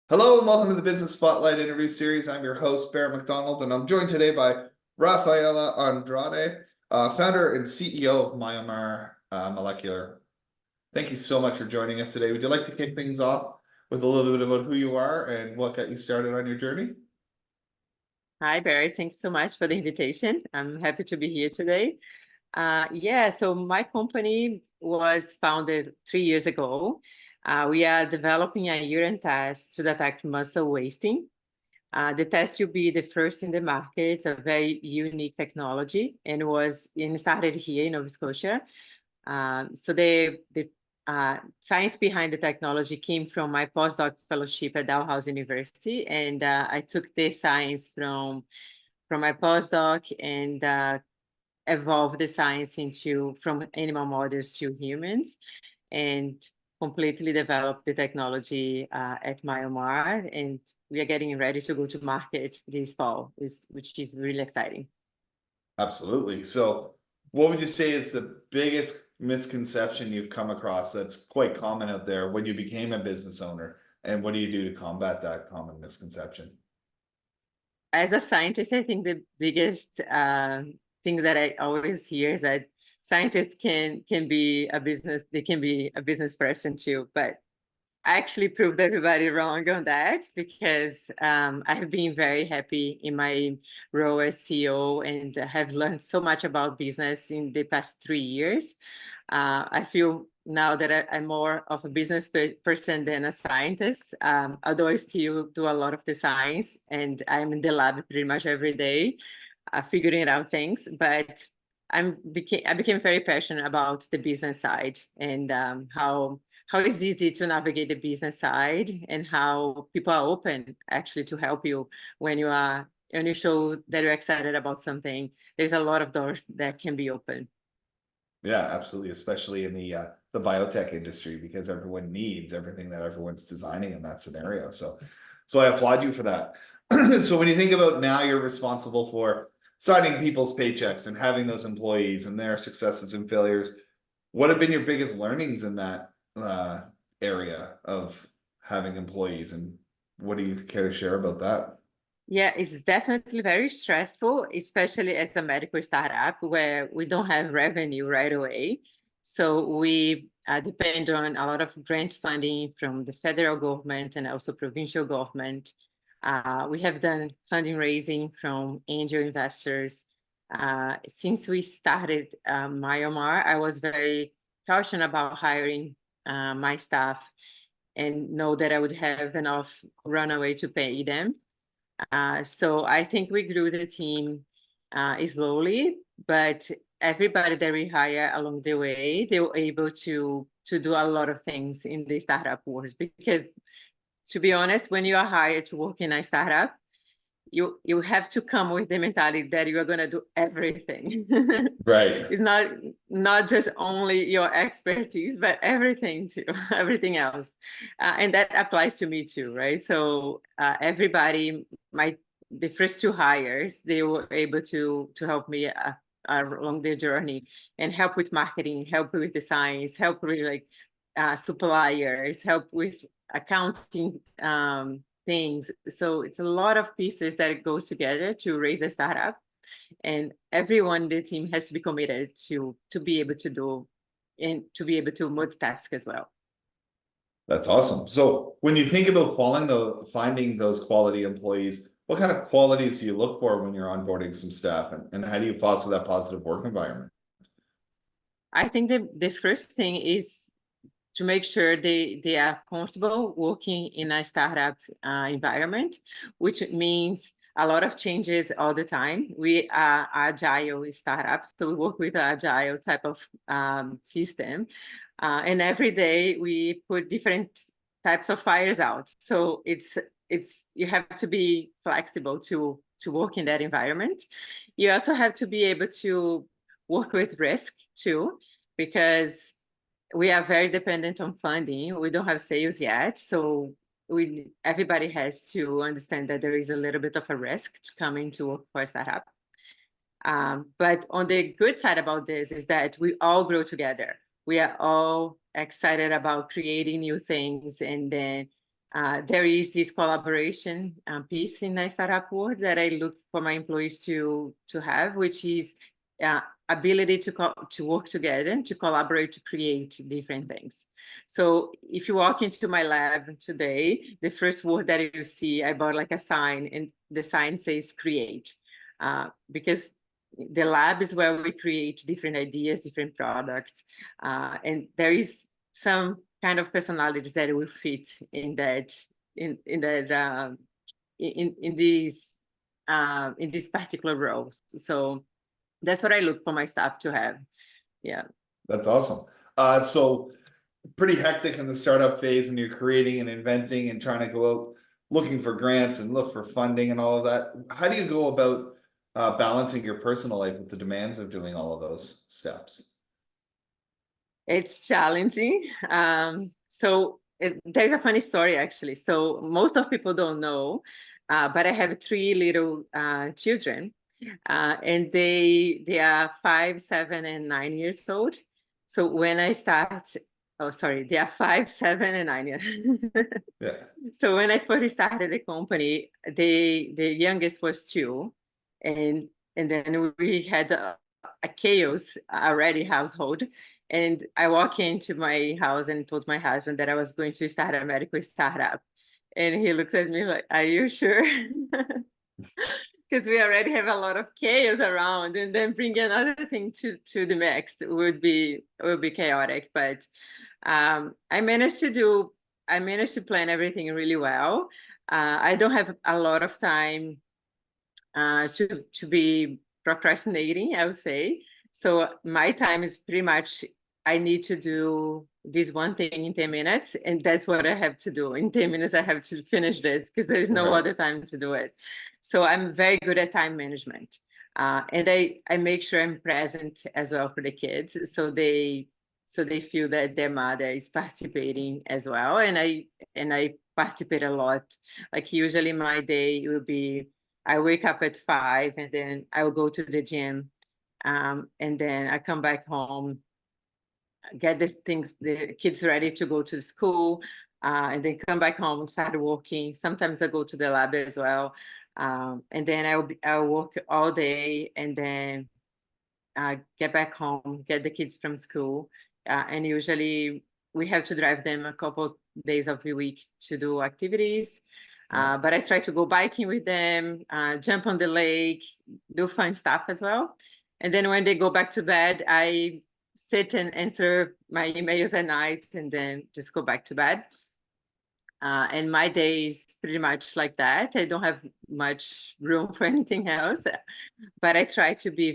Hello and welcome to the Business Spotlight interview series. I'm your host, Bear McDonald, and I'm joined today by Rafaela Andrade, founder and CEO of Myomar Molecular. Thank you so much for joining us today. Would you like to kick things off with a little bit about who you are and what got you started on your journey? Hi, Barry. Thanks so much for the invitation. I'm happy to be here today. So my company was founded 3 years ago. We are developing a urine test to detect muscle wasting. The test will be the first in the market. It's a very unique technology and started here in Nova Scotia. The science behind the technology came from my postdoc fellowship at Dalhousie University, and I took this science from my postdoc and evolved the science from animal models to humans, and completely developed the technology at Myomar, and we are getting ready to go to market this fall, which is really exciting. Absolutely. So, what would you say is the biggest misconception you've come across that's quite common out there when you became a business owner? And what do you do to combat that common misconception? As a scientist, I think the biggest thing that I always hear is that scientists can be a business, they can be a business person too, but I actually proved everybody wrong on that because I have been very happy in my role as CEO and have learned so much about business in the past 3 years. I feel now that I'm more of a business person than a scientist, although I still do a lot of the science and I'm in the lab pretty much every day, figuring out things. But I became very passionate about the business side and how it's easy to navigate the business side and how people are open actually to help you when you show that you're excited about something. There's a lot of doors that can be open. Yeah, absolutely, especially in the biotech industry, because everyone needs everything that everyone's designing in that scenario. So I applaud you for that. So when you think about now, you're responsible for signing people's paychecks and having those employees and their successes and failures. What have been your biggest learnings in that area of having employees, and what do you care to share about that? Yeah, it's definitely very stressful, especially as a medical startup where we don't have revenue right away. So we depend on a lot of grant funding from the federal government and also provincial government. We have done funding raising from angel investors. Since we started Myomar, I was very cautious about hiring my staff and know that I would have enough runaway to pay them. So I think we grew the team slowly, but everybody that we hire along the way, they were able to do a lot of things in the startup world. Because to be honest, when you are hired to work in a startup, you have to come with the mentality that you are going to do everything. Right. It's not just only your expertise, but everything too, everything else, and that applies to me too, right? So everybody, the first two hires, they were able to help me along the journey and help with marketing, help with the science, help with like suppliers, help with accounting things. So it's a lot of pieces that it goes together to raise a startup, and everyone in the team has to be committed to be able to do and to be able to multitask as well. That's awesome. So when you think about finding those quality employees, what kind of qualities do you look for when you're onboarding some staff, and how do you foster that positive work environment? I think the first thing is to make sure they are comfortable working in a startup environment, which means a lot of changes all the time. We are agile startups, so we work with an agile type of system. And every day we put different types of fires out. So it's you have to be flexible to work in that environment. You also have to be able to work with risk too, because we are very dependent on funding. We don't have sales yet, so everybody has to understand that there is a little bit of a risk to coming to work for a startup. But on the good side about this is that we all grow together. We are all excited about creating new things and then There is this collaboration piece in the startup world that I look for my employees to have, which is ability to work together and to collaborate to create different things. So if you walk into my lab today, the first word that you see, I bought like a sign, and the sign says create, because the lab is where we create different ideas, different products, and there is some kind of personalities that will fit in that in these particular roles. So that's what I look for my staff to have. Yeah. That's awesome. So pretty hectic in the startup phase, and you're creating and inventing and trying to go out looking for grants and look for funding and all of that. How do you go about balancing your personal life with the demands of doing all of those steps? It's challenging. There's a funny story actually. So most of people don't know, but I have three little children, and they are 5, 7, and 9 years old. So when I start, oh sorry, they are 5, 7, and 9 years. Yeah. So when I first started the company, the youngest was 2, and then we had a chaos already household. And I walked into my house and told my husband that I was going to start a medical startup. And he looks at me like, "Are you sure?" Because we already have a lot of chaos around, and then bring another thing to the mix would be chaotic. But I managed to plan everything really well. I don't have a lot of time to be procrastinating, I would say. So my time is pretty much, I need to do this one thing in 10 minutes, and that's what I have to do. In 10 minutes, I have to finish this because there is no Right. other time to do it. So I'm very good at time management. And I make sure I'm present as well for the kids. So they feel that their mother is participating as well. And I participate a lot. Like usually my day will be, I wake up at 5, and then I will go to the gym. And then I come back home, get the kids ready to go to school, and then come back home, start working. Sometimes I go to the lab as well. And then I'll work all day, and then get back home, get the kids from school. And usually we have to drive them a couple days of the week to do activities. Yeah. But I try to go biking with them, jump on the lake, do fun stuff as well. And then when they go back to bed, I sit and answer my emails at night, and then just go back to bed. And my day is pretty much like that. I don't have much room for anything else, but I try to be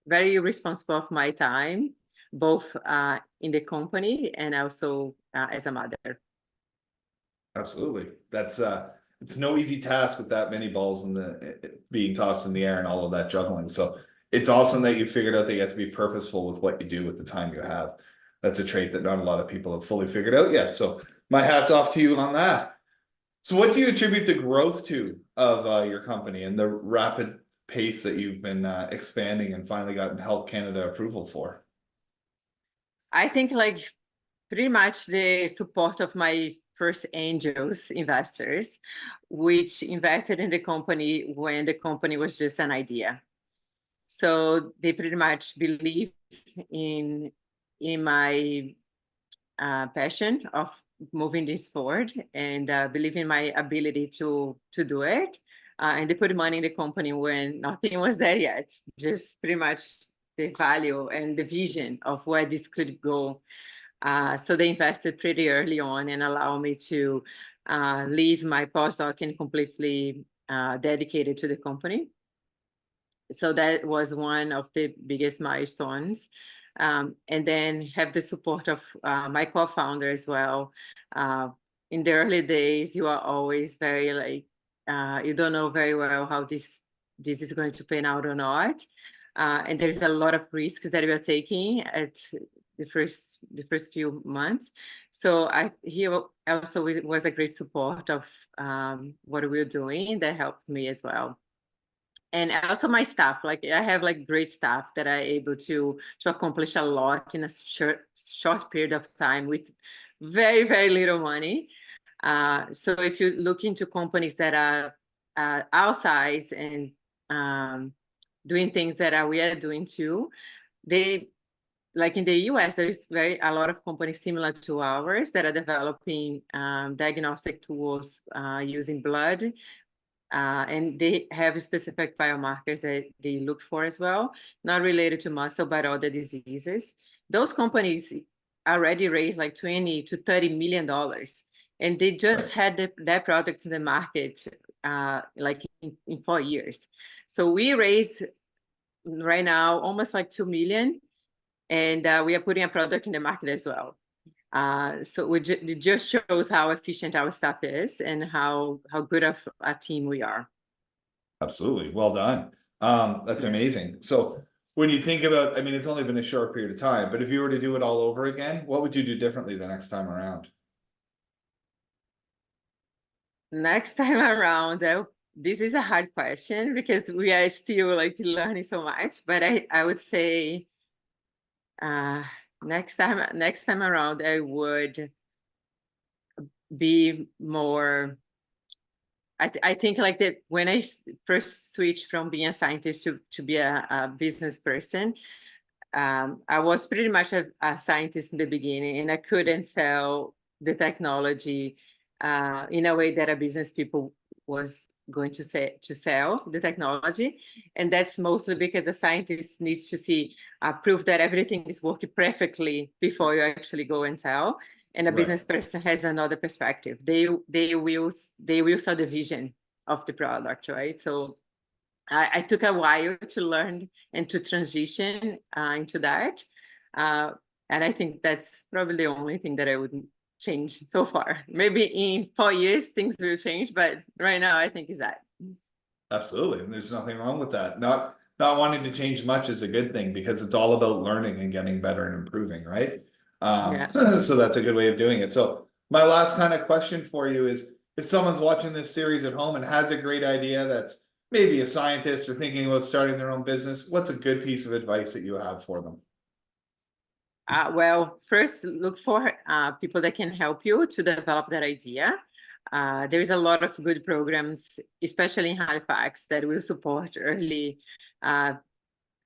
very responsible of my time, both in the company and also as a mother. Absolutely. That's it's no easy task with that many balls in the being tossed in the air and all of that juggling. So it's awesome that you figured out that you have to be purposeful with what you do with the time you have. That's a trait that not a lot of people have fully figured out yet. So my hat's off to you on that. So what do you attribute the growth to of your company and the rapid pace that you've been expanding and finally gotten Health Canada approval for? I think like pretty much the support of my first angels investors, which invested in the company when the company was just an idea. So they pretty much believe in my passion of moving this forward, and believe in my ability to do it. And they put money in the company when nothing was there yet, just pretty much the value and the vision of where this could go. So they invested pretty early on and allow me to leave my postdoc and completely dedicated to the company. So that was one of the biggest milestones. And then have the support of my co-founder as well. In the early days, you are always very like, you don't know very well how this is going to pan out or not. And there's a lot of risks that we are taking at the first few months. So he also was a great support of what we were doing. That helped me as well. And also my staff, like I have like great staff that are able to accomplish a lot in a short period of time with very, very little money. So if you look into companies that are our size and doing things that we are doing too, they, like in the US, there's a lot of companies similar to ours that are developing diagnostic tools using blood, and they have specific biomarkers that they look for as well, not related to muscle, but other diseases. Those companies already raised like 20 to 30 million dollars, and they just had their products in the market like in 4 years. So we raised right now almost like 2 million, and we are putting a product in the market as well. So it just shows how efficient our staff is and how good of a team we are. Absolutely. Well done. That's amazing. So when you think about, I mean, it's only been a short period of time, but if you were to do it all over again, what would you do differently the next time around? Next time around, this is a hard question because we are still like learning so much, but I would say next time around, I would be more. I think like that when I first switched from being a scientist to be a business person, I was pretty much a scientist in the beginning, and I couldn't sell the technology in a way that a business people was going to sell the technology. And that's mostly because a scientist needs to see proof that everything is working perfectly before you actually go and sell. And a business person has another perspective. They will sell the vision of the product, right? So I took a while to learn and to transition into that. And I think that's probably the only thing that I would change so far. Maybe in 4 years, things will change, but right now I think is that. Absolutely. And there's nothing wrong with that. Not wanting to change much is a good thing because it's all about learning and getting better and improving, right? Yeah. So that's a good way of doing it. So my last kind of question for you is, if someone's watching this series at home and has a great idea that's maybe a scientist or thinking about starting their own business, what's a good piece of advice that you have for them? Well, first look for people that can help you to develop that idea. There's a lot of good programs, especially in Halifax, that will support early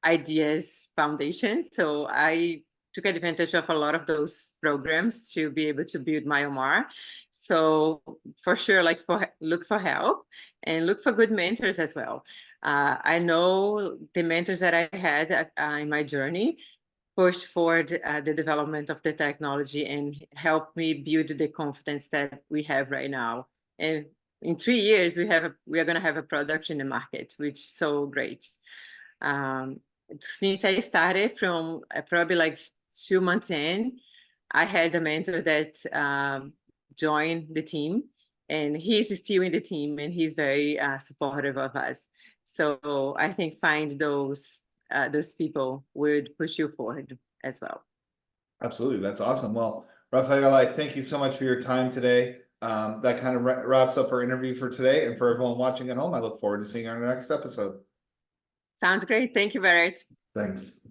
ideas foundation. So I took advantage of a lot of those programs to be able to build Myomar. So for sure, like look for help and look for good mentors as well. I know the mentors that I had in my journey push forward the development of the technology and help me build the confidence that we have right now. And in 3 years, we are going to have a product in the market, which is so great. Since I started from probably like 2 months in, I had a mentor that joined the team, and he's still in the team, and he's very supportive of us. So I think find those people would push you forward as well. Absolutely. That's awesome. Well, Rafaela, thank you so much for your time today. That kind of wraps up our interview for today. And for everyone watching at home, I look forward to seeing you on our next episode. Sounds great. Thank you, Barrett. Thanks.